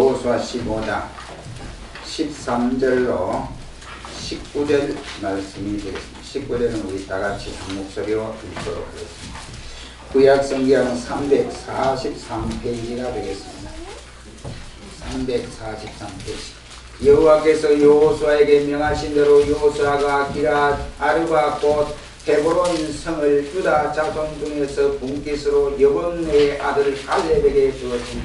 여호수아 15장 13절로 19절 말씀이 되겠습니다. 19절은 우리 다같이 한 목소리로 읽도록 하겠습니다. 구약 성경 343페이지가 되겠습니다. 343페이지. 여호와께서 여호수아에게 명하신 대로 여호수아가 기럇 아르바 곧 헤브론 성을 유다 자손 중에서 분깃으로 여분의 아들 갈렙에게 주었으니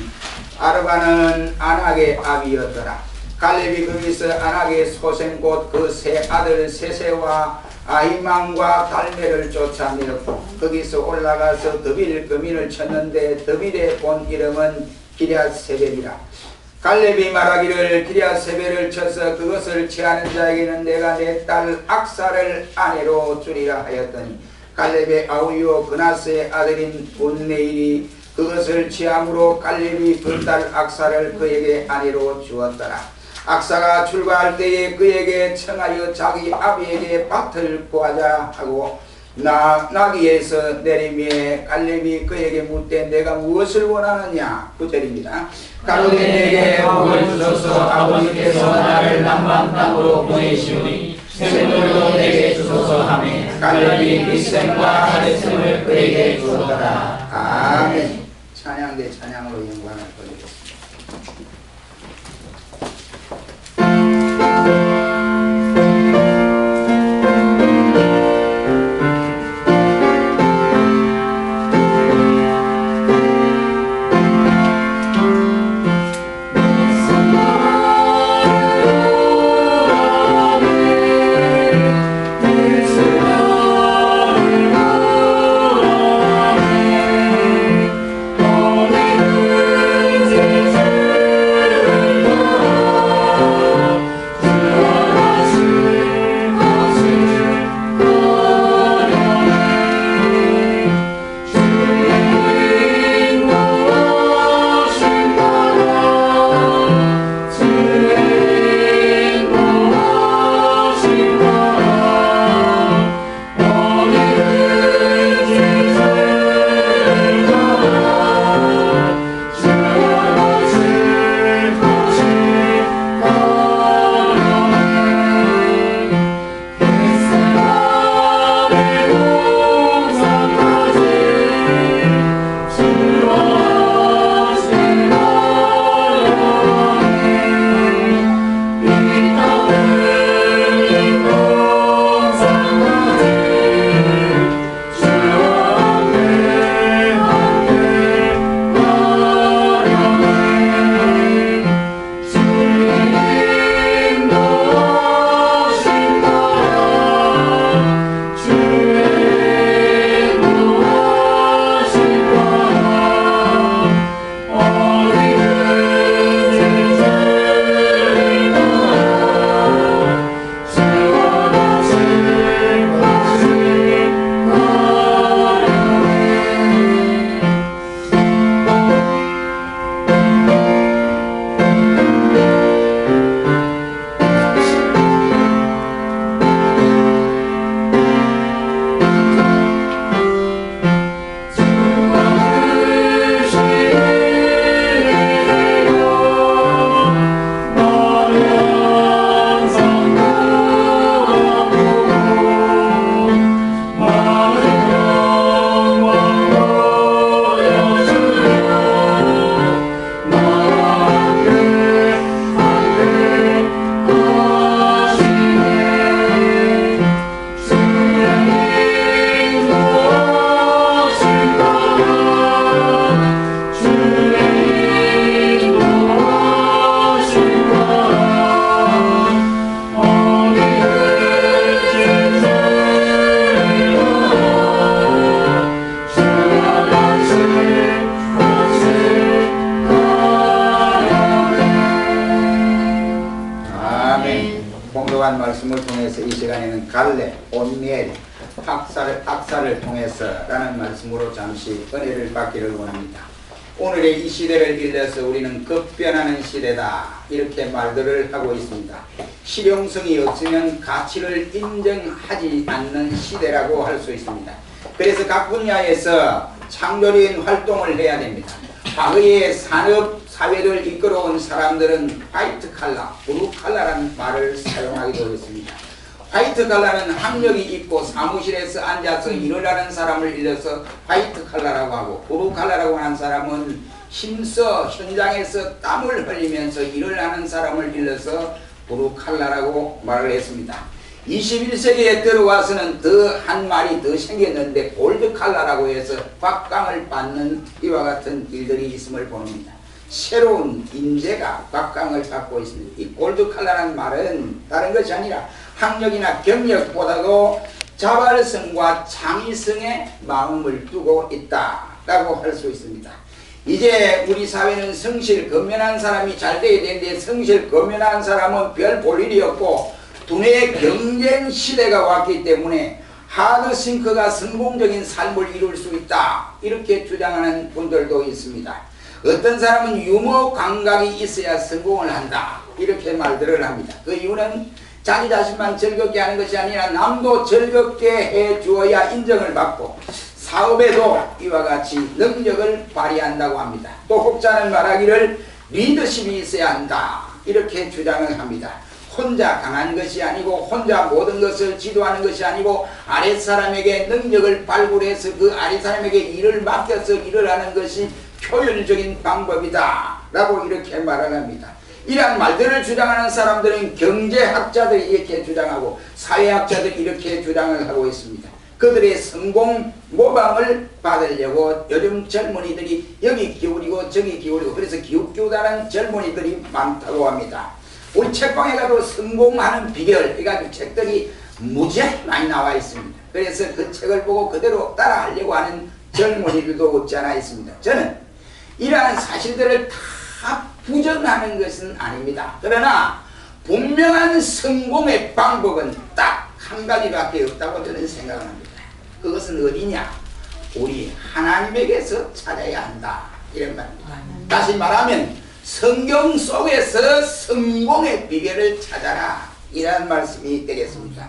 아르바는 아낙의 아비였더라. 갈렙이 거기서 아낙의 소생 곧 그 세 아들 세세와 아히만과 달메를 쫓아내었고 거기서 올라가서 드빌 거민을 쳤는데 드빌의 본 이름은 기럇세벨이라. 갈렙이 말하기를 기럇세벨을 쳐서 그것을 취하는 자에게는 내가 내 딸 악사를 아내로 주리라 하였더니 갈렙의 아우요 그나스의 아들인 온네일이 그것을 취함으로 갈렙이 그 딸 악사를 그에게 아내로 주었더라. 악사가 출가할 때에 그에게 청하여 자기 아비에게 밭을 구하자 하고 나귀에서 내리매 갈렙이 그에게 묻되 내가 무엇을 원하느냐? 9절입니다. 가로되 내게 복을 주소서. 아버지께서 나를 남방 땅으로 보내시오니 샘물도 내게 주소서 하매 갈렙이 빗샘과 하렛샘을 그에게 주었더라. 아멘. 찬양대 찬양으로 영광을 돌리겠습니다. 말씀을 통해서 이 시간에는 갈렙, 온니엘, 악사를 통해서라는 말씀으로 잠시 은혜를 받기를 원합니다. 오늘의 이 시대를 빌려서 우리는 급변하는 시대다 이렇게 말들을 하고 있습니다. 실용성이 없으면 가치를 인정하지 않는 시대라고 할 수 있습니다. 그래서 각 분야에서 창조적인 활동을 해야 됩니다. 과거의 산업 사회를 이끌어온 사람들은 화이트 칼라, 블루 칼라라는 말을 사용하기도 했습니다. 화이트 칼라는 학력이 있고 사무실에서 앉아서 일을 하는 사람을 일러서 화이트 칼라라고 하고, 블루 칼라라고 하는 사람은 힘써 현장에서 땀을 흘리면서 일을 하는 사람을 일러서 블루 칼라라고 말을 했습니다. 21세기에 들어와서는 더 한 말이 더 생겼는데 골드 칼라라고 해서 곽강을 받는 이와 같은 일들이 있음을 보입니다. 새로운 인재가 곽강을 받고 있습니다. 이 골드 칼라라는 말은 다른 것이 아니라 학력이나 경력보다도 자발성과 창의성에 마음을 두고 있다라고 할 수 있습니다. 이제 우리 사회는 성실 건면한 사람이 잘 돼야 되는데, 성실 건면한 사람은 별 볼 일이 없고 두뇌의 경쟁 시대가 왔기 때문에 하드싱크가 성공적인 삶을 이룰 수 있다, 이렇게 주장하는 분들도 있습니다. 어떤 사람은 유머 감각이 있어야 성공을 한다, 이렇게 말들을 합니다. 그 이유는 자기 자신만 즐겁게 하는 것이 아니라 남도 즐겁게 해 주어야 인정을 받고 사업에도 이와 같이 능력을 발휘한다고 합니다. 또 혹자는 말하기를 리더십이 있어야 한다, 이렇게 주장을 합니다. 혼자 강한 것이 아니고 혼자 모든 것을 지도하는 것이 아니고 아랫사람에게 능력을 발굴해서 그 아랫사람에게 일을 맡겨서 일을 하는 것이 효율적인 방법이다 라고 이렇게 말을 합니다. 이러한 말들을 주장하는 사람들은 경제학자들이 이렇게 주장하고 사회학자들이 이렇게 주장을 하고 있습니다. 그들의 성공 모방을 받으려고 요즘 젊은이들이 여기 기울이고 저기 기울이고, 그래서 기웃기웃하는 젊은이들이 많다고 합니다. 우리 책방에 가도 성공하는 비결 해가지고 책들이 무지하게 많이 나와 있습니다. 그래서 그 책을 보고 그대로 따라하려고 하는 젊은이들도 없지 않아 있습니다. 저는 이러한 사실들을 다 부정하는 것은 아닙니다. 그러나 분명한 성공의 방법은 딱 한 가지밖에 없다고 저는 생각을 합니다. 그것은 어디냐? 우리 하나님에게서 찾아야 한다, 이런 말입니다. 다시 말하면 성경 속에서 성공의 비결을 찾아라, 이런 말씀이 되겠습니다.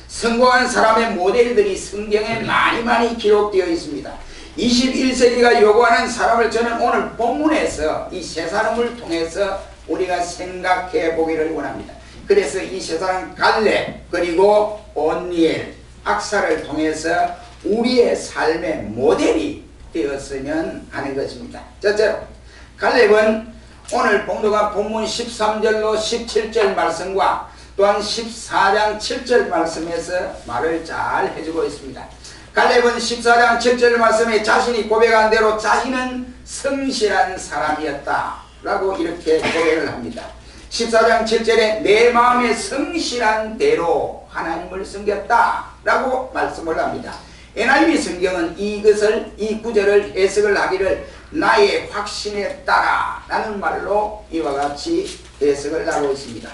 성공한 사람의 모델들이 성경에 많이 기록되어 있습니다. 21세기가 요구하는 사람을 저는 오늘 본문에서 이 세 사람을 통해서 우리가 생각해 보기를 원합니다. 그래서 이 세 사람 갈렙 그리고 온니엘, 악사를 통해서 우리의 삶의 모델이 되었으면 하는 것입니다. 첫째로 갈렙은 오늘 봉독한 본문 13절로 17절 말씀과 또한 14장 7절 말씀에서 말을 잘 해주고 있습니다. 갈렙은 14장 7절 말씀에 자신이 고백한 대로 자신은 성실한 사람이었다 라고 이렇게 고백을 합니다. 14장 7절에 내 마음의 성실한 대로 하나님을 섬겼다 라고 말씀을 합니다. NIV 성경은 이 구절을 해석을 하기를 나의 확신에 따라 라는 말로 이와 같이 해석을 하고 있습니다.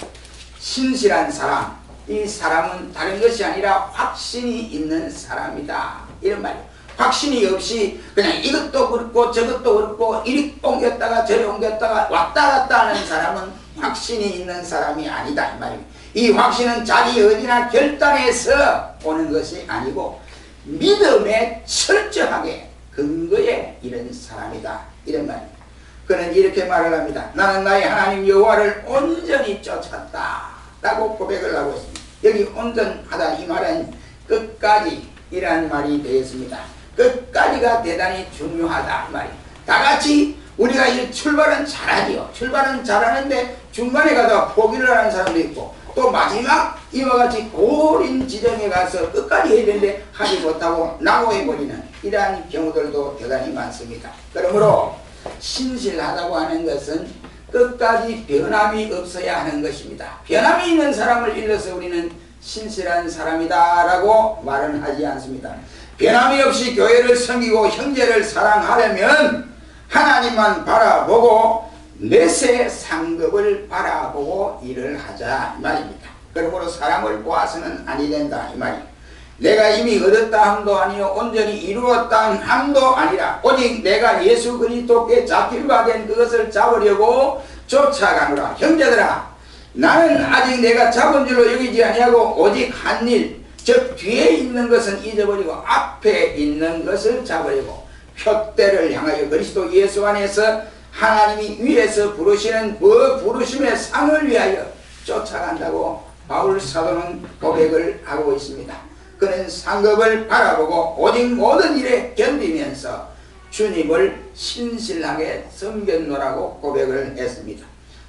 신실한 사람, 이 사람은 다른 것이 아니라 확신이 있는 사람이다, 이런 말이에요. 확신이 없이 그냥 이것도 그렇고 저것도 그렇고 이리 옮겼다가 저리 옮겼다가 왔다 갔다 하는 사람은 확신이 있는 사람이 아니다, 이 말이에요. 이 확신은 자기 의지나 결단에서 오는 것이 아니고 믿음에 철저하게 근거에 이런 사람이다, 이런 말입니다. 그는 이렇게 말을 합니다. 나는 나의 하나님 여호와를 온전히 쫓았다 라고 고백을 하고 있습니다. 여기 온전하다 이 말은 끝까지 이란 말이 되겠습니다. 끝까지가 대단히 중요하다 이 말이에요. 다같이 우리가 이 출발은 잘하지요. 출발은 잘하는데 중간에 가다가 포기를 하는 사람도 있고, 또 마지막 이와 같이 고린 지점에 가서 끝까지 해야 되는데 하지 못하고 낙오해버리는 이러한 경우들도 대단히 많습니다. 그러므로 신실하다고 하는 것은 끝까지 변함이 없어야 하는 것입니다. 변함이 있는 사람을 일러서 우리는 신실한 사람이다 라고 말은 하지 않습니다. 변함이 없이 교회를 섬기고 형제를 사랑하려면 하나님만 바라보고 내세 상급을 바라보고 일을 하자 이 말입니다. 그러므로 사람을 보아서는 아니 된다 이 말이에요. 내가 이미 얻었다 함도 아니요 온전히 이루었다 함도 아니라 오직 내가 예수 그리스도께 잡힐 바 된 그것을 잡으려고 쫓아가노라. 형제들아, 나는 아직 내가 잡은 줄로 여기지 아니하고 오직 한 일, 즉 뒤에 있는 것은 잊어버리고 앞에 있는 것을 잡으려고 표대를 향하여 그리스도 예수 안에서 하나님이 위에서 부르시는 그 부르심의 상을 위하여 쫓아간다고 바울 사도는 고백을 하고 있습니다. 그는 상급을 바라보고 오직 모든 일에 견디면서 주님을 신실하게 섬겼노라고 고백을 했습니다.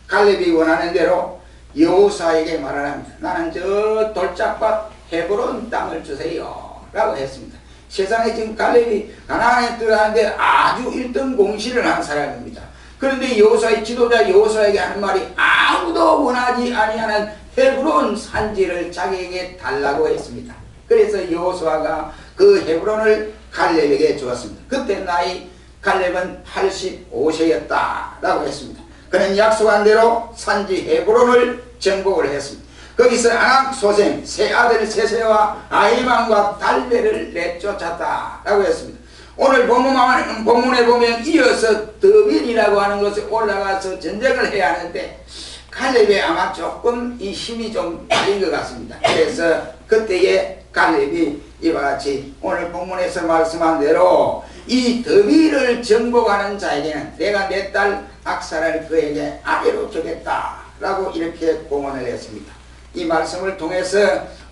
갈렙이 원하는 대로 여호수아에게 말을 합니다. 나는 저 돌짝밭 헤브론 땅을 주세요 라고 했습니다. 세상에 지금 갈렙이 가나안에 들어가는데 아주 1등 공신을 한 사람입니다. 그런데 여호수아의 지도자 여호수아에게 하는 말이 아무도 원하지 아니하는 헤브론 산지를 자기에게 달라고 했습니다. 그래서 여호수아가 그 헤브론을 갈렙에게 주었습니다. 그때 나이 갈렙은 85세였다 라고 했습니다. 그는 약속한 대로 산지 헤브론을 정복을 했습니다. 거기서 아낙 소생 세 아들 세세와 아히만과 달베를 내쫓았다 라고 했습니다. 오늘 본문에 보면 이어서 더빌이라고 하는 것에 올라가서 전쟁을 해야 하는데 갈렙이 아마 조금 이 힘이 좀 빠진 것 같습니다. 그래서 그때에 갈렙이 이와 같이 오늘 본문에서 말씀한 대로 이 더빌을 정복하는 자에게는 내가 내 딸 악사를 그에게 아내로 주겠다 라고 이렇게 공언을 했습니다. 이 말씀을 통해서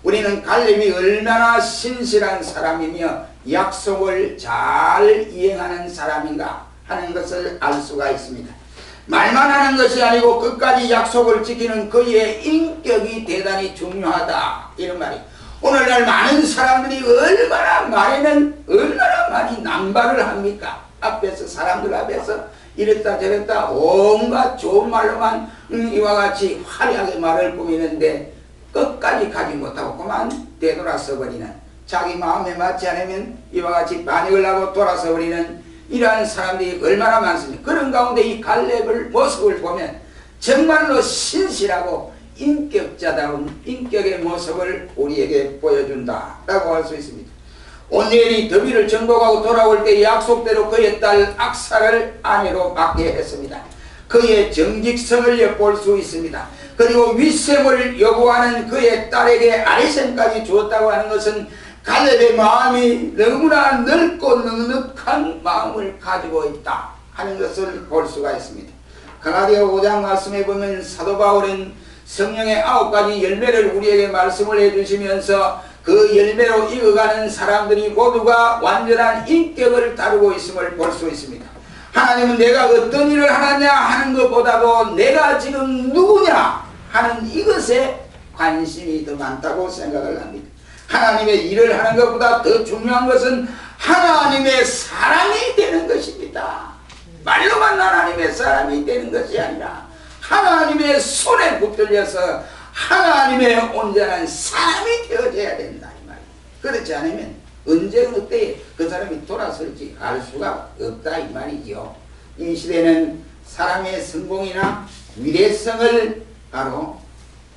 우리는 갈렙이 얼마나 신실한 사람이며 약속을 잘 이행하는 사람인가 하는 것을 알 수가 있습니다. 말만 하는 것이 아니고 끝까지 약속을 지키는 그의 인격이 대단히 중요하다 이런 말이. 오늘날 많은 사람들이 얼마나 많이 남발을 합니까? 앞에서 사람들 앞에서 이랬다 저랬다 온갖 좋은 말로만 이와 같이 화려하게 말을 꾸미는데 끝까지 가지 못하고 그만 되돌아서 버리는, 자기 마음에 맞지 않으면 이와 같이 반역을 하고 돌아서 버리는 이러한 사람들이 얼마나 많습니까? 그런 가운데 이 갈렙의 모습을 보면 정말로 신실하고 인격자다운 인격의 모습을 우리에게 보여준다라고 할 수 있습니다. 온니엘이 더비를 정복하고 돌아올 때 약속대로 그의 딸 악사를 아내로 맡게 했습니다. 그의 정직성을 엿볼 수 있습니다. 그리고 윗셈을 요구하는 그의 딸에게 아내셈까지 주었다고 하는 것은 갈렙의 마음이 너무나 넓고 넉넉한 마음을 가지고 있다 하는 것을 볼 수가 있습니다. 갈라디아 5장 말씀에 보면 사도 바울은 성령의 9가지 열매를 우리에게 말씀을 해주시면서 그 열매로 익어가는 사람들이 모두가 완전한 인격을 다루고 있음을 볼 수 있습니다. 하나님은 내가 어떤 일을 하느냐 하는 것보다도 내가 지금 누구냐 하는 이것에 관심이 더 많다고 생각을 합니다. 하나님의 일을 하는 것보다 더 중요한 것은 하나님의 사람이 되는 것입니다. 말로만 하나님의 사람이 되는 것이 아니라 하나님의 손에 붙들려서 하나님의 온전한 사람이 되어져야 된다 이 말이에요. 그렇지 않으면 언제 어때 그 사람이 돌아설지 알 수가 없다 이 말이죠. 이 시대는 사람의 성공이나 위대성을 바로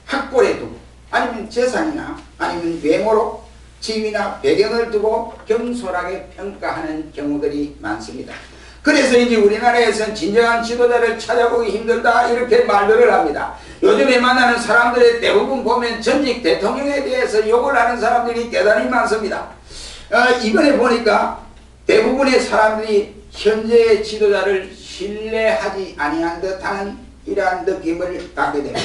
학벌에 두고 아니면 재산이나 아니면 외모로 지위나 배경을 두고 경솔하게 평가하는 경우들이 많습니다. 그래서 이제 우리나라에서는 진정한 지도자를 찾아보기 힘들다 이렇게 말들을 합니다. 요즘에 만나는 사람들의 대부분 보면 전직 대통령에 대해서 욕을 하는 사람들이 대단히 많습니다. 이번에 보니까 대부분의 사람들이 현재의 지도자를 신뢰하지 아니한 듯하는 이러한 느낌을 갖게 됩니다.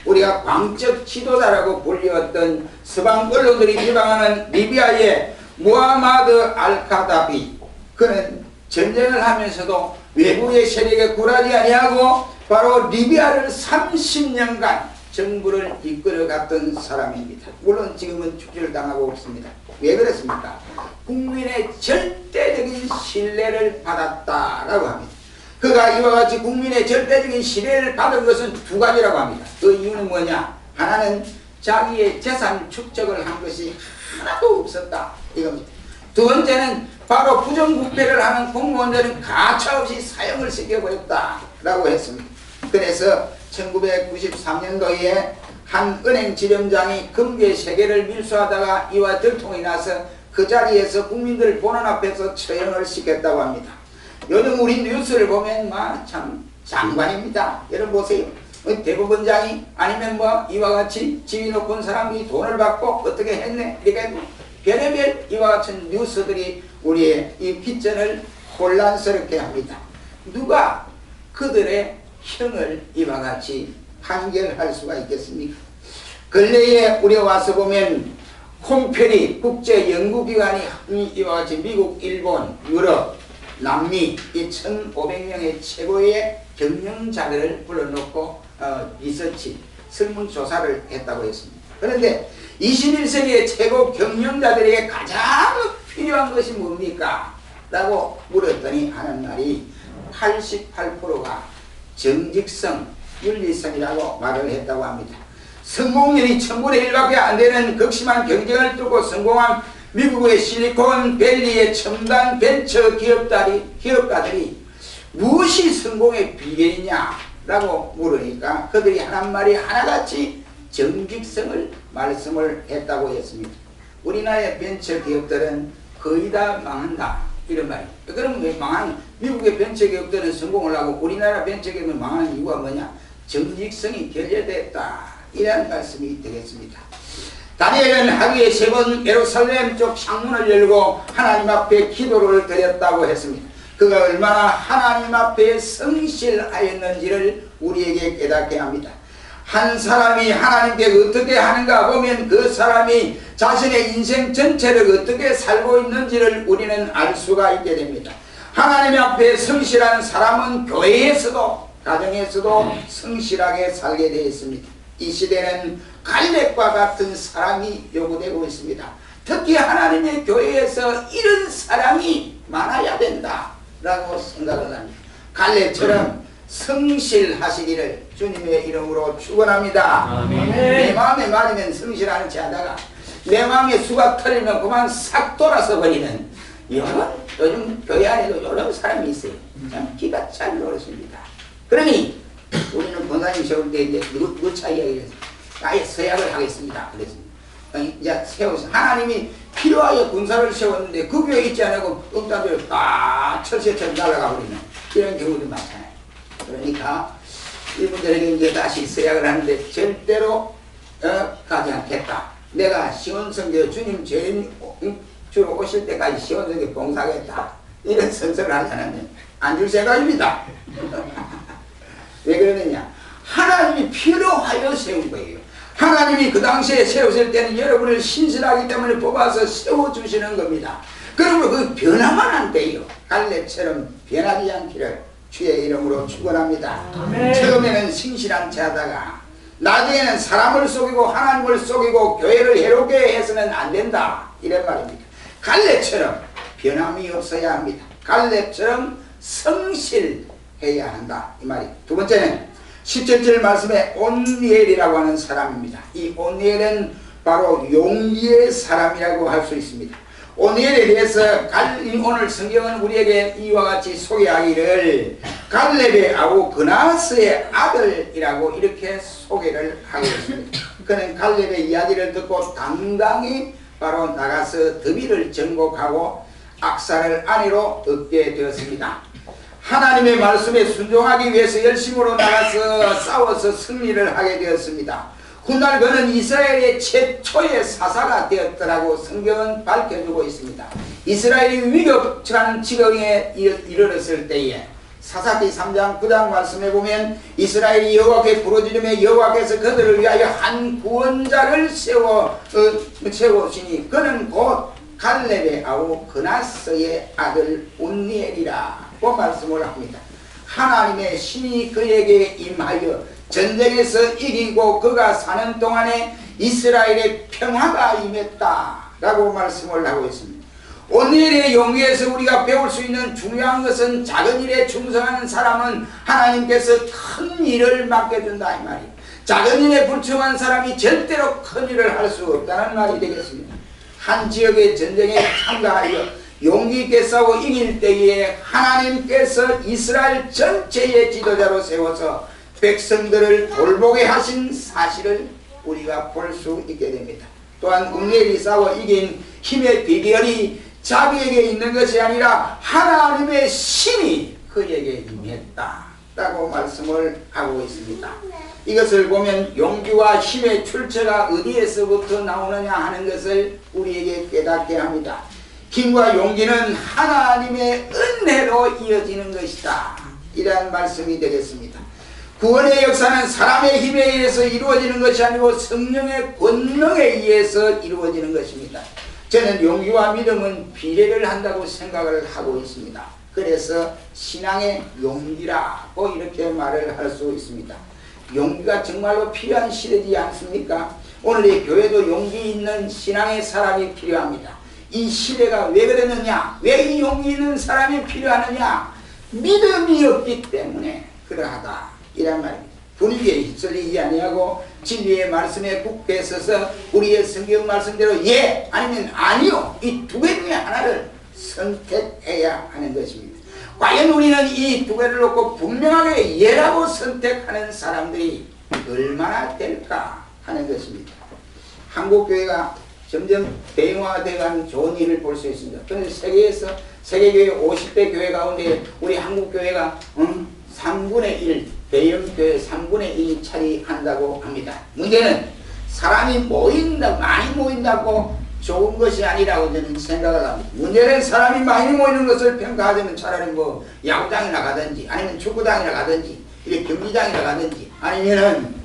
우리가 광적 지도자라고 불리웠던 서방 언론들이 비방하는 리비아의 무하마드 알카다비, 그는 전쟁을 하면서도 외부의 세력에 굴하지 아니하고 바로 리비아를 30년간 정부를 이끌어갔던 사람입니다. 물론 지금은 축제를 당하고 있습니다. 왜 그렇습니까? 국민의 절대적인 신뢰를 받았다라고 합니다. 그가 이와 같이 국민의 절대적인 신뢰를 받은 것은 두 가지라고 합니다. 그 이유는 뭐냐? 하나는 자기의 재산 축적을 한 것이 하나도 없었다 이겁니다. 두 번째는 바로 부정부패를 하는 공무원들은 가차없이 사형을 시켜버렸다라고 했습니다. 그래서 1993년도에 한 은행 지점장이 금괴 3개를 밀수하다가 이와 들통이 나서 그 자리에서 국민들 보는 앞에서 처형을 시켰다고 합니다. 요즘 우리 뉴스를 보면 참 장관입니다. 여러분 보세요. 대법원장이 아니면 이와 같이 지위 높은 사람이 돈을 받고 어떻게 했네 이렇게 별의별 이와 같은 뉴스들이 우리의 이 빗전을 혼란스럽게 합니다. 누가 그들의 형을 이와 같이 판결할 수가 있겠습니까? 근래에 우리 와서 보면 콩페리 국제연구기관이 이와 같이 미국, 일본, 유럽, 남미 이 1500명의 최고의 경영자들을 불러놓고 리서치, 설문조사를 했다고 했습니다. 그런데 21세기의 최고 경영자들에게 가장 필요한 것이 뭡니까? 라고 물었더니 하는 말이 88%가 정직성, 윤리성이라고 말을 했다고 합니다. 성공률이 1000분의 1밖에 안 되는 극심한 경쟁을 뚫고 성공한 미국의 실리콘밸리의 첨단 벤처 기업가들이 무엇이 성공의 비결이냐라고 물으니까 그들이 하는 말이 하나같이 정직성을 말씀을 했다고 했습니다. 우리나라의 벤처 기업들은 거의 다 망한다 이런 말이에요. 그럼 왜 망하는 미국의 벤처 기업들은 성공을 하고 우리나라 벤처 기업은 망하는 이유가 뭐냐? 정직성이 결여됐다 이런 말씀이 되겠습니다. 다니엘은 하루에 3번 예루살렘 쪽 창문을 열고 하나님 앞에 기도를 드렸다고 했습니다. 그가 얼마나 하나님 앞에 성실하였는지를 우리에게 깨닫게 합니다. 한 사람이 하나님께 어떻게 하는가 보면 그 사람이 자신의 인생 전체를 어떻게 살고 있는지를 우리는 알 수가 있게 됩니다. 하나님 앞에 성실한 사람은 교회에서도 가정에서도 성실하게 살게 되어 있습니다. 이 시대는 갈렙과 같은 사람이 요구되고 있습니다. 특히 하나님의 교회에서 이런 사람이 많아야 된다 라고 생각을 합니다. 갈렙처럼 성실하시기를 주님의 이름으로 축원합니다. 내 마음에 맞으면 성실하는 체 하다가 내 마음에 수가 털리면 그만 싹 돌아서 버리는 요즘 교회 안에도 이런 사람이 있어요. 참 기가 잘 놀았습니다. 그러니 우리는 권사님 세울 때 이제 누차 이야기해서 아예 서약을 하겠습니다. 그랬습니다. 이제 세워서 하나님이 필요하여 군사를 세웠는데 그 교회 있지 않고 음단들 다 철새처럼 날아가 버리는 이런 경우도 많잖아요. 그러니까 이분들에게 이제 다시 서약을 하는데 절대로 가지 않겠다. 내가 시온성교 주님 죄인 주로 오실 때까지 시온성교 봉사하겠다. 이런 선서를 하잖아요. 안 줄 생각입니다. 왜 그러느냐? 하나님이 필요하여 세운 거예요. 하나님이 그 당시에 세우실 때는 여러분을 신실하기 때문에 뽑아서 세워주시는 겁니다. 그러므로 그 변하면 안 돼요. 갈렙처럼 변하지 않기를 주의 이름으로 축원합니다. 처음에는 신실한 체 하다가 나중에는 사람을 속이고 하나님을 속이고 교회를 해롭게 해서는 안 된다 이런 말입니다. 갈렙처럼 변함이 없어야 합니다. 갈렙처럼 성실해야 한다 이 말이. 두 번째는 17절 말씀에 온니엘이라고 하는 사람입니다. 이 온니엘은 바로 용기의 사람이라고 할 수 있습니다. 온니엘에 대해서 오늘 성경은 우리에게 이와 같이 소개하기를 갈렙의 아우 그나스의 아들이라고 이렇게 소개를 하고 있습니다. 그는 갈렙의 이야기를 듣고 당당히 바로 나가서 더비를 정복하고 악사를 아내로 얻게 되었습니다. 하나님의 말씀에 순종하기 위해서 열심으로 나가서 싸워서 승리를 하게 되었습니다. 훗날 그는 이스라엘의 최초의 사사가 되었더라고 성경은 밝혀주고 있습니다. 이스라엘이 위급한 지경에 이르렀을 때에 사사기 3장 9장 말씀에 보면 이스라엘이 여호와께 부르짖으며 여호와께서 그들을 위하여 한 구원자를 세우시니 그는 곧 갈렙의 아우 그나스의 아들 온니엘이라고 말씀을 합니다. 하나님의 신이 그에게 임하여 전쟁에서 이기고 그가 사는 동안에 이스라엘의 평화가 임했다라고 말씀을 하고 있습니다. 온니엘의 용기에서 우리가 배울 수 있는 중요한 것은 작은 일에 충성하는 사람은 하나님께서 큰 일을 맡겨준다 이 말이에요. 작은 일에 불충한 사람이 절대로 큰 일을 할 수 없다는 말이 되겠습니다. 한 지역의 전쟁에 참가하여 용기 있게 싸워 이길 때에 하나님께서 이스라엘 전체의 지도자로 세워서 백성들을 돌보게 하신 사실을 우리가 볼 수 있게 됩니다. 또한 온니엘이 싸워 이긴 힘의 비결이 자기에게 있는 것이 아니라 하나님의 신이 그에게 임했다라고 말씀을 하고 있습니다. 이것을 보면 용기와 힘의 출처가 어디에서부터 나오느냐 하는 것을 우리에게 깨닫게 합니다. 힘과 용기는 하나님의 은혜로 이어지는 것이다 이러한 말씀이 되겠습니다. 구원의 역사는 사람의 힘에 의해서 이루어지는 것이 아니고 성령의 권능에 의해서 이루어지는 것입니다. 저는 용기와 믿음은 비례를 한다고 생각을 하고 있습니다. 그래서 신앙의 용기라고 이렇게 말을 할 수 있습니다. 용기가 정말로 필요한 시대지 않습니까? 오늘의 교회도 용기 있는 신앙의 사람이 필요합니다. 이 시대가 왜 그러느냐? 왜 이 용기 있는 사람이 필요하느냐? 믿음이 없기 때문에 그러하다 이란 말입니다. 분위기에 휩쓸리지 아니하고 진리의 말씀에 굳게 서서 우리의 성경 말씀대로 예 아니면 아니요 이 두 개 중에 하나를 선택해야 하는 것입니다. 과연 우리는 이 두 개를 놓고 분명하게 예라고 선택하는 사람들이 얼마나 될까 하는 것입니다. 한국교회가 점점 대형화되어가는 좋은 일을 볼 수 있습니다. 그런데 세계에서 세계교회 50대 교회 가운데 우리 한국교회가 3분의 1, 대형교회 3분의 1이 차지한다고 합니다. 문제는 사람이 모인다, 많이 모인다고 좋은 것이 아니라고 저는 생각을 합니다. 문제는 사람이 많이 모이는 것을 평가하자면 차라리 뭐 야구장이나 가든지 아니면 축구장이나 가든지 이렇게 경기장이나 가든지 아니면은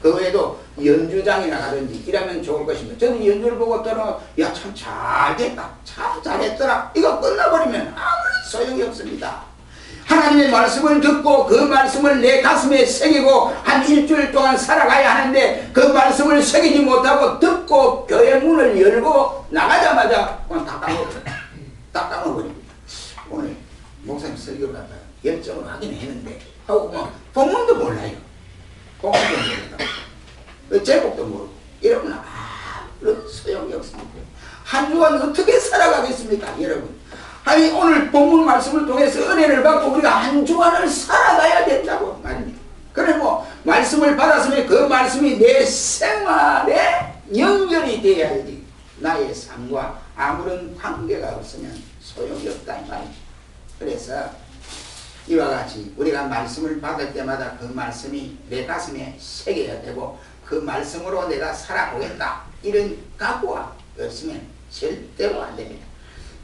그 외에도 연주장이나 가든지 이러면 좋을 것입니다. 저는 연주를 보고 떠나 야 참 잘됐다 참 잘했더라 이거 끝나버리면 아무런 소용이 없습니다. 하나님의 말씀을 듣고 그 말씀을 내 가슴에 새기고 한 일주일 동안 살아가야 하는데 그 말씀을 새기지 못하고 듣고 교회 문을 열고 나가자마자 그냥 다 까먹어버립니다. 오늘 목사님 설교를 갖다가 열정을 하긴 했는데 하고 뭐 본문도 몰라요. 본문도 모른다. 제목도 모르고 이러면 아무런 소용이 없습니다. 한 주간 어떻게 살아가겠습니까 여러분? 아니 오늘 본문 말씀을 통해서 은혜를 받고 우리가 한 주간을 살아가야 된다고 말입니다. 그래 뭐 말씀을 받았으면 그 말씀이 내 생활에 연결이 되어야지 나의 삶과 아무런 관계가 없으면 소용이 없다 이 말입니다. 그래서 이와 같이 우리가 말씀을 받을 때마다 그 말씀이 내 가슴에 새겨야 되고 그 말씀으로 내가 살아보겠다 이런 각오가 없으면 절대로 안 됩니다.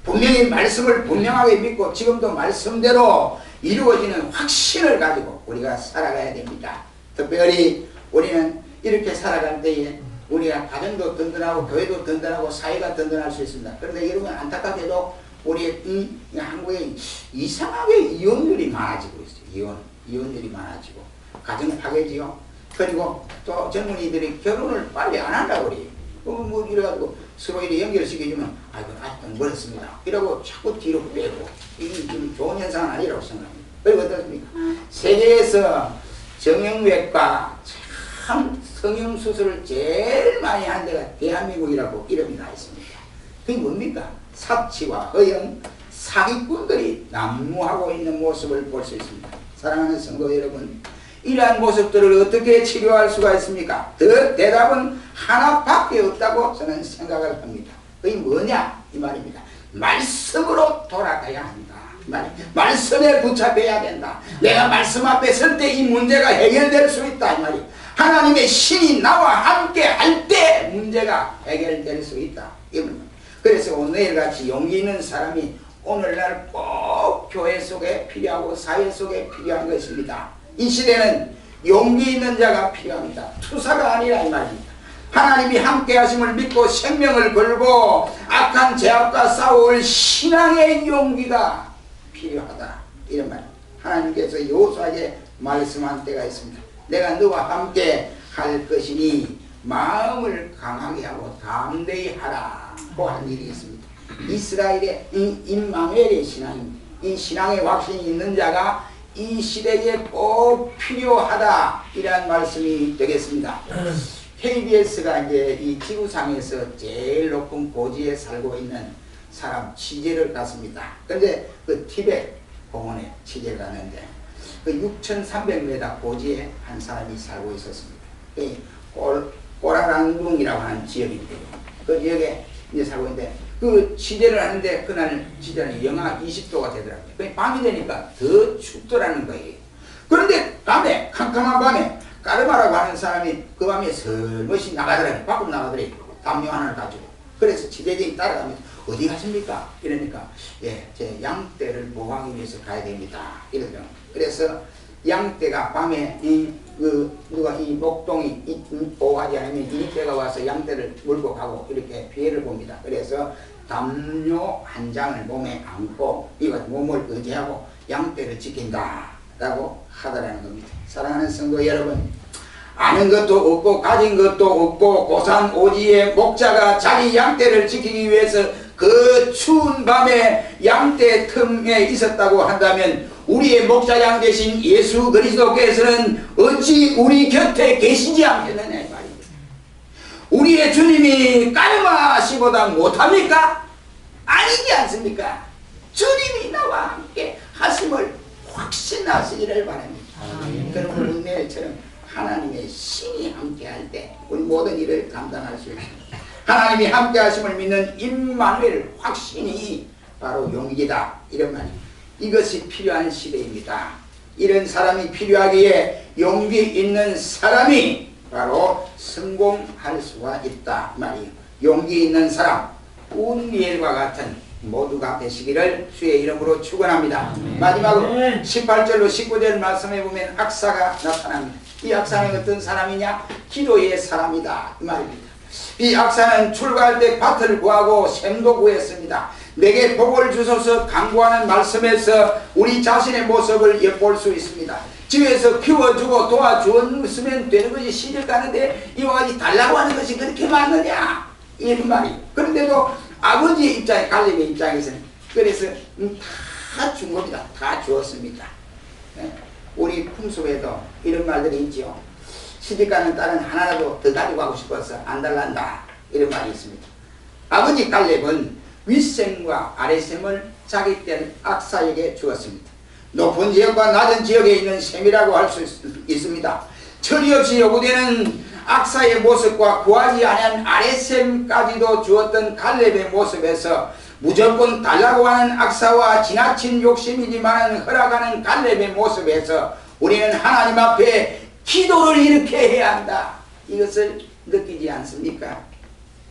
분명히 말씀을 분명하게 믿고 지금도 말씀대로 이루어지는 확신을 가지고 우리가 살아가야 됩니다. 특별히 우리는 이렇게 살아갈 때에 우리가 가정도 든든하고 교회도 든든하고 사회가 든든할 수 있습니다. 그런데 여러분 안타깝게도 우리 한국에 이상하게 이혼율이 많아지고 있어요. 이혼율이 많아지고 가정 파괴지요. 그리고 또 젊은이들이 결혼을 빨리 안 한다고 그래요. 뭐 이래가지고 서로 이렇게 연결시켜주면 아이고 아직은 멀었습니다 이러고 자꾸 뒤로 빼고 이게 좀 좋은 현상은 아니라고 생각합니다. 그리고 어떻습니까? 세계에서 정형외과 참 성형수술을 제일 많이 하는 데가 대한민국이라고 이름이 나 있습니다. 그게 뭡니까? 사치와 허영, 사기꾼들이 난무하고 있는 모습을 볼 수 있습니다. 사랑하는 성도 여러분, 이러한 모습들을 어떻게 치료할 수가 있습니까? 그 대답은 하나밖에 없다고 저는 생각을 합니다. 그게 뭐냐? 이 말입니다. 말씀으로 돌아가야 한다. 말씀에 붙잡혀야 된다. 내가 말씀 앞에 설 때 이 문제가 해결될 수 있다. 이 말이에요. 하나님의 신이 나와 함께 할 때 문제가 해결될 수 있다. 그래서 오늘같이 용기 있는 사람이 오늘날 꼭 교회 속에 필요하고 사회 속에 필요한 것입니다. 이 시대는 용기 있는 자가 필요합니다. 투사가 아니라 이 말입니다. 하나님이 함께 하심을 믿고 생명을 걸고 악한 죄악과 싸울 신앙의 용기가 필요하다. 이런 말. 하나님께서 여호수아에게 말씀한 때가 있습니다. 내가 너와 함께 할 것이니 마음을 강하게 하고 담대히 하라고 한 일이 있습니다. 이스라엘의 임마누엘의 신앙입니다. 이 신앙의 확신이 있는 자가 이 시대에 꼭 필요하다 이런 말씀이 되겠습니다. KBS가 이제 이 지구상에서 제일 높은 고지에 살고 있는 사람 취재를 갔습니다. 그런데 그 티베트 공원에 취재를 갔는데 그 6,300m 고지에 한 사람이 살고 있었습니다. 꼬라랑둥이라고 하는 지역인데요. 그 지역에 이제 살고 있는데 그 취재를 하는데 그날 취재는 영하 20도가 되더라고요. 밤이 되니까 더 춥더라는 거예요. 그런데 밤에 캄캄한 밤에 까르마라고 하는 사람이 그 밤에 설멋이 나가더라고요. 밖으로 나가더라고요. 담요 하나를 가지고. 그래서 취재진이 따라가면서 어디 가십니까? 이러니까 예, 제 양떼를 보호하기 위해서 가야 됩니다. 이러죠. 그래서 양떼가 밤에 누가 이 목동이 보호하지 않으면 이리떼가 와서 양떼를 물고 가고 이렇게 피해를 봅니다. 그래서 담요 한 장을 몸에 안고 이것 몸을 의지하고 양떼를 지킨다 라고 하더라는 겁니다. 사랑하는 성도 여러분, 아는 것도 없고 가진 것도 없고 고산 오지의 목자가 자기 양떼를 지키기 위해서 그 추운 밤에 양떼 틈에 있었다고 한다면 우리의 목자양 되신 예수 그리스도께서는 어찌 우리 곁에 계시지 않겠느냐 이 말입니다. 우리의 주님이 까르마시보다 못합니까? 아니지 않습니까? 주님이 나와 함께 하심을 확신하시기를 바랍니다. 그러면 은혜처럼 하나님의 신이 함께할 때 우리 모든 일을 감당할 수 있습니다. 하나님이 함께하심을 믿는 임마누엘 확신이 바로 용기다 이런 말입니다. 이것이 필요한 시대입니다. 이런 사람이 필요하기에 용기 있는 사람이 바로 성공할 수가 있다 말이에요. 용기 있는 사람, 운리엘과 같은 모두가 되시기를 주의 이름으로 축원합니다. 마지막으로 18절로 19절 말씀해 보면 악사가 나타납니다. 이 악사는 어떤 사람이냐? 기도의 사람이다 이 말입니다. 이 악사는 출가할 때 밭을 구하고 샘도 구했습니다. 내게 복을 주소서 간구하는 말씀에서 우리 자신의 모습을 엿볼 수 있습니다. 집에서 키워주고 도와주었으면 되는 것이 시집 가는데 이와 같이 달라고 하는 것이 그렇게 많느냐 이런 말이. 그런데도 아버지의 입장에 갈렙의 입장에서는 그래서 다 준 겁니다. 다 주었습니다. 우리 풍습에도 이런 말들이 있죠. 시집가는 딸은 하나라도 더 가지고 가고 싶어서 안 달란다 이런 말이 있습니다. 아버지 갈렙은 윗셈과 아랫셈을 자기 땐 악사에게 주었습니다. 높은 지역과 낮은 지역에 있는 셈이라고 할 수 있습니다. 처리 없이 요구되는 악사의 모습과 구하지 아니한 아랫셈까지도 주었던 갈렙의 모습에서 무조건 달라고 하는 악사와 지나친 욕심이지만 허락하는 갈렙의 모습에서 우리는 하나님 앞에 기도를 이렇게 해야 한다. 이것을 느끼지 않습니까?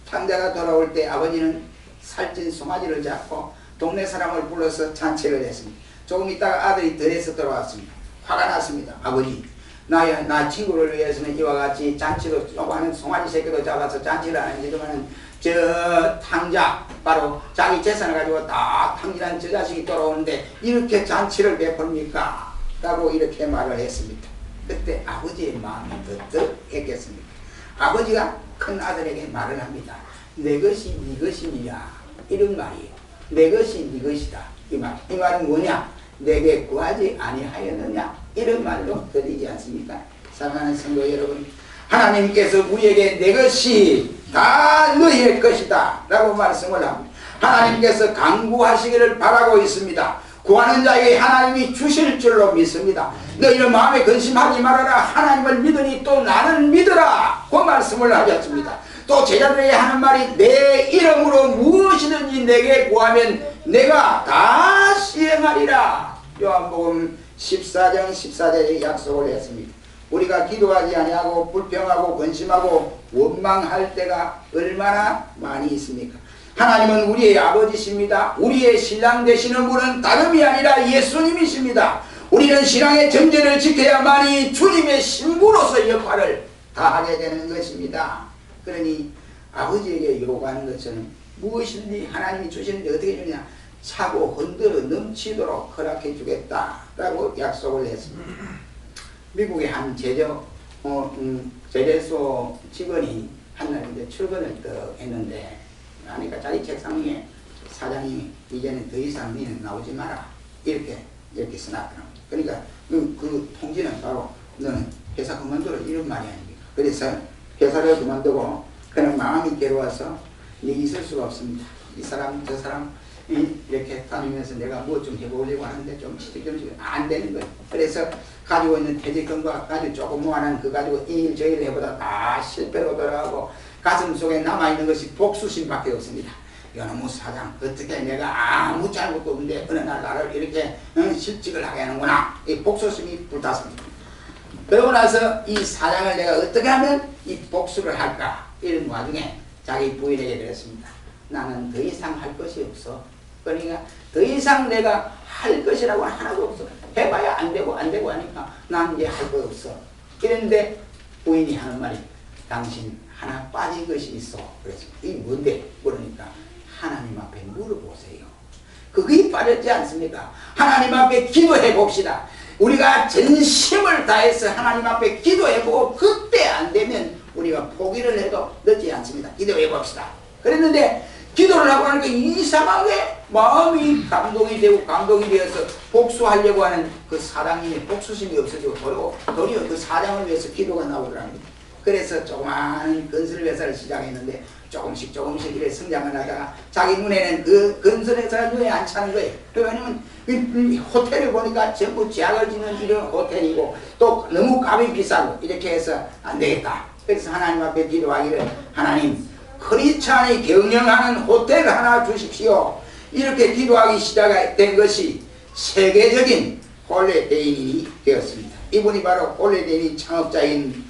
장자가 돌아올 때 아버지는 살찐 송아지를 잡고 동네 사람을 불러서 잔치를 했습니다. 조금 있다가 아들이 덜해서 돌아왔습니다. 화가 났습니다. 아버지, 나 친구를 위해서는 이와 같이 잔치도 조그마한 송아지 새끼도 잡아서 잔치를 하는지만 저 탕자 바로 자기 재산을 가지고 다 탕진한 저 자식이 돌아오는데 이렇게 잔치를 베풉니까? 라고 이렇게 말을 했습니다. 그때 아버지의 마음이 어떻겠습니까? 아버지가 큰 아들에게 말을 합니다. 내 것이 네 것이니라 이런 말이에요. 내 것이 네 것이다 이 말. 이 말은 뭐냐? 내게 구하지 아니하였느냐 이런 말로 들리지 않습니까? 사랑하는 성도 여러분, 하나님께서 우리에게 내 것이 다 너희의 것이다 라고 말씀을 합니다. 하나님께서 강구하시기를 바라고 있습니다. 구하는 자에게 하나님이 주실 줄로 믿습니다. 너희는 마음에 근심하지 말아라. 하나님을 믿으니 또 나를 믿으라 그 말씀을 하셨습니다. 또 제자들에게 하는 말이 내 이름으로 무엇이든지 내게 구하면 내가 다 시행하리라. 요한복음 14장 14절에 약속을 했습니다. 우리가 기도하지 아니하고 불평하고 근심하고 원망할 때가 얼마나 많이 있습니까? 하나님은 우리의 아버지십니다. 우리의 신랑 되시는 분은 다름이 아니라 예수님이십니다. 우리는 신앙의 정제를 지켜야만이 주님의 신부로서 역할을 다하게 되는 것입니다. 그러니 아버지에게 요구하는 것처럼 무엇이든지 하나님이 주시는데 어떻게 주냐? 차고 흔들어 넘치도록 허락해 주겠다라고 약속을 했습니다. 미국의 한 제재소 직원이 한날 출근을 또 했는데 하니까 자기 책상 위에 사장이 이제는 더 이상 너는 나오지 마라 이렇게 써놨더라고요. 그러니까 그 통지는 바로 너는 회사 그만두라 이런 말이 아닙니까? 그래서 회사를 그만두고 그냥 마음이 괴로워서 있을 수가 없습니다. 이 사람 저 사람 이렇게 다니면서 내가 뭐 좀 해보려고 하는데 좀 취직 좀 안 되는 거예요. 그래서 가지고 있는 퇴직금과 가지고 조금 모아놓은 그 가지고 이 일 저 일 해보다 다 실패로 돌아가고 가슴 속에 남아있는 것이 복수심밖에 없습니다. 이놈의 사장 어떻게 내가 아무 잘못도 없는데 어느 날 나를 이렇게 실직을 하게 하는구나. 이 복수심이 불탔습니다. 그러고 나서 이 사장을 내가 어떻게 하면 이 복수를 할까 이런 와중에 자기 부인에게 그랬습니다. 나는 더 이상 할 것이 없어. 그러니까 더 이상 내가 할 것이라고 하나도 없어. 해봐야 안 되고 하니까 난 이제 할 거 없어. 이랬는데 부인이 하는 말이 당신 하나 빠진 것이 있어. 그래서 이게 뭔데? 그러니까 하나님 앞에 물어보세요. 그게 빠졌지 않습니까? 하나님 앞에 기도해 봅시다. 우리가 전심을 다해서 하나님 앞에 기도해보고 그때 안 되면 우리가 포기를 해도 늦지 않습니다. 기도해 봅시다. 그랬는데 기도를 하고 나니까 이상하게 마음이 감동이 되고 감동이 되어서 복수하려고 하는 그 사랑이 복수심이 없어지고 도리어 그 사랑을 위해서 기도가 나오더랍니다. 그래서 조그마한 건설 회사를 시작했는데 조금씩 이렇게 성장을 하다가 자기 눈에는 그 건설 회사가 눈에 안 차는 거예요. 왜냐면 호텔을 보니까 전부 제약을 짓는 이런 호텔이고 또 너무 값이 비싸고 이렇게 해서 안 되겠다. 그래서 하나님 앞에 기도하기를 하나님 크리스찬이 경영하는 호텔 하나 주십시오. 이렇게 기도하기 시작된 것이 세계적인 홀리데이인이 되었습니다. 이분이 바로 홀리데이 창업자인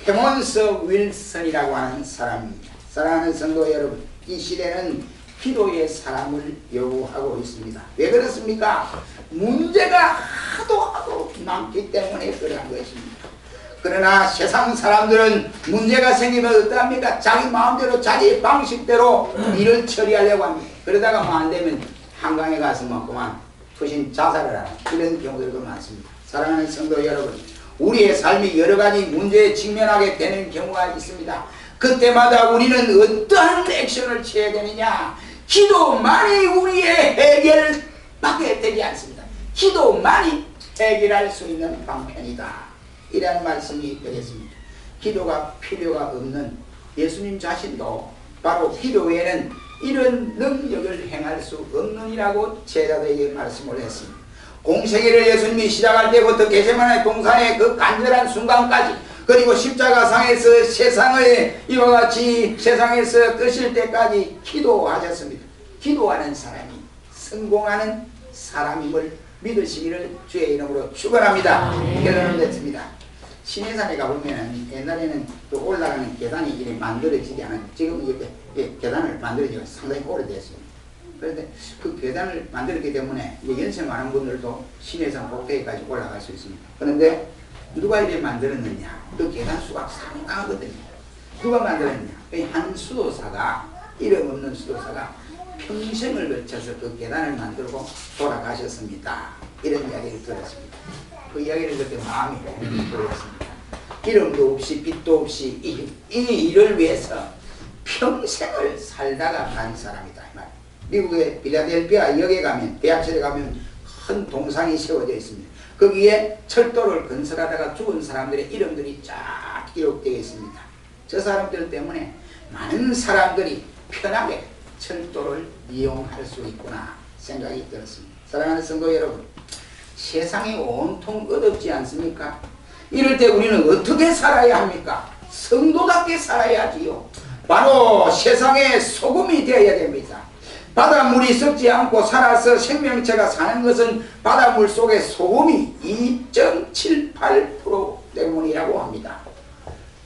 캐몬스 윌슨이라고 하는 사람입니다. 사랑하는 성도 여러분, 이 시대는 기도의 사람을 요구하고 있습니다. 왜 그렇습니까? 문제가 하도 많기 때문에 그러한 것입니다. 그러나 세상 사람들은 문제가 생기면 어떡합니까? 자기 마음대로 자기 방식대로 일을 처리하려고 합니다. 그러다가 뭐 안 되면 한강에 가서 뭐 그만 투신 자살을 하는 이런 경우들도 많습니다. 사랑하는 성도 여러분, 우리의 삶이 여러 가지 문제에 직면하게 되는 경우가 있습니다. 그때마다 우리는 어떠한 액션을 취해야 되느냐? 기도만이 우리의 해결밖에 되지 않습니다. 기도만이 해결할 수 있는 방편이다. 이라는 말씀이 되겠습니다. 기도가 필요가 없는 예수님 자신도 바로 기도 외에는 이런 능력을 행할 수 없느니라고 제자들에게 말씀을 했습니다. 공생애를 예수님이 시작할 때부터 겟세마네 동산의 그 간절한 순간까지 그리고 십자가상에서 세상을 이와 같이 세상에서 뜨실 때까지 기도하셨습니다. 기도하는 사람이 성공하는 사람임을 믿으시기를 주의 이름으로 축원합니다. 결론은 됐습니다. 시내산에 가보면 옛날에는 그 올라가는 계단이 이렇게 만들어지지 않은 지금 이렇게 계단을 만들어지고 상당히 오래됐습니다. 그런데 그 계단을 만들었기 때문에 연세 많은 분들도 시내산 꼭대기까지 올라갈 수 있습니다. 그런데 누가 이렇게 만들었느냐? 그 계단 수가 상당하거든요. 누가 만들었느냐? 한 수도사가, 이름 없는 수도사가 평생을 거쳐서 그 계단을 만들고 돌아가셨습니다. 이런 이야기를 들었습니다. 그 이야기를 듣고 마음이 들었습니다. 기름도 없이 빛도 없이 이 일을 위해서 평생을 살다가 간 사람이다. 이 말. 미국의 필라델피아 역에 가면, 대학철에 가면 큰 동상이 세워져 있습니다. 거기에 철도를 건설하다가 죽은 사람들의 이름들이 쫙 기록되어 있습니다. 저 사람들 때문에 많은 사람들이 편하게 철도를 이용할 수 있구나 생각이 들었습니다. 사랑하는 성도 여러분, 세상이 온통 어둡지 않습니까? 이럴 때 우리는 어떻게 살아야 합니까? 성도답게 살아야지요. 바로 세상의 소금이 되어야 됩니다. 바닷물이 썩지 않고 살아서 생명체가 사는 것은 바닷물 속에 소금이 2.78% 때문이라고 합니다.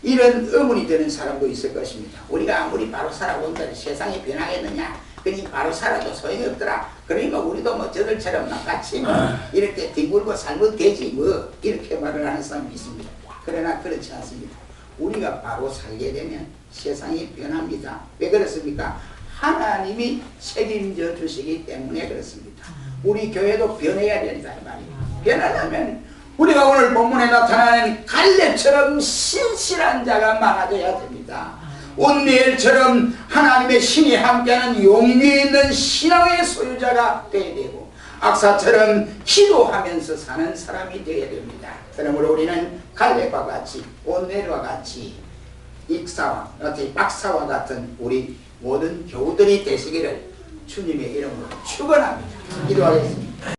이런 의문이 드는 사람도 있을 것입니다. 우리가 아무리 바로 살아본다고 세상이 변하겠느냐? 그니 바로 살아도 소용이 없더라. 그러니까 우리도 뭐 저들처럼 같이 뭐 이렇게 뒹굴고 살면 되지 뭐 이렇게 말을 하는 사람이 있습니다. 그러나 그렇지 않습니다. 우리가 바로 살게 되면 세상이 변합니다. 왜 그렇습니까? 하나님이 책임져 주시기 때문에 그렇습니다. 우리 교회도 변해야 된다 이 말이에요. 변하려면 우리가 오늘 본문에 나타나는 갈렙처럼 신실한 자가 많아져야 됩니다. 온니엘처럼 하나님의 신이 함께하는 용기 있는 신앙의 소유자가 되어야 되고 악사처럼 기도하면서 사는 사람이 되어야 됩니다. 그러므로 우리는 갈렙과 같이 온니엘과 같이 익사와 박사와 같은 우리 모든 교우들이 되시기를 주님의 이름으로 축원합니다. 기도하겠습니다.